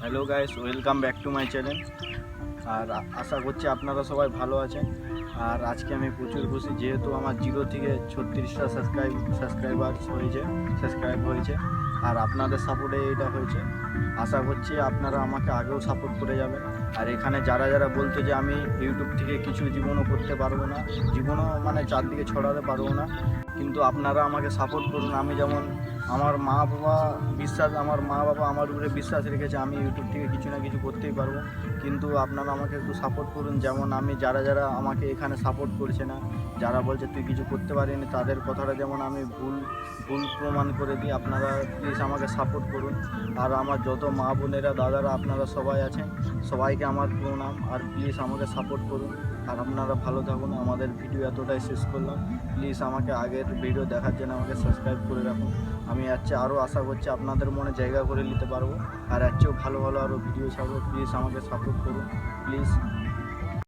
Hello guys, welcome back to my channel. আর আশা করছি আপনারা সবাই ভালো আছেন। আর আজকে আমি প্রচুর খুশি, যেহেতু আমার 0 থেকে 36টা সাবস্ক্রাইব হয়েছে। আর আপনাদের সাপোর্টে এটা হয়েছে। আশা করছি আপনারা আমাকে আগেও সাপোর্ট করে যাবেন। আর এখানে যারা যারা বলতো যে আমি ইউটিউব থেকে কিছু জীবনও করতে পারবো না, জীবনও মানে চারদিকে ছড়াতে পারবো না, কিন্তু আপনারা আমাকে সাপোর্ট করুন। আমি যেমন আমার মা বাবা আমার উপরে বিশ্বাস রেখেছে আমি ইউটিউব থেকে কিছু না কিছু করতেই পারবো। কিন্তু আপনারা আমাকে একটু সাপোর্ট করুন। যেমন আমি যারা যারা আমাকে এখানে সাপোর্ট করছে না, যারা বলছে তুই কিছু করতে পারিনি, তাদের কথাটা যেমন আমি ভুল ভুল প্রমাণ করে দিই। আপনারা প্লিজ আমাকে সাপোর্ট করুন। আর আমার যত মা বোনেরা দাদারা আপনারা সবাই আছেন, সবাইকে আমার প্রণাম। আর প্লিজ আমাকে সাপোর্ট করুন। আর আপনারা ভালো থাকুন। আমাদের ভিডিও এতটাই শেষ করলাম। প্লিজ আমাকে আগের ভিডিও দেখার জন্য আমাকে সাবস্ক্রাইব করে রাখুন। আমি এর চেয়ে আরও আশা করছি আপনাদের মনে জায়গা করে নিতে পারবো। আর এর চেয়েও ভালো ভালো আরও ভিডিও ছাড়বো। প্লিজ আমাকে সাপোর্ট করুন, প্লিজ।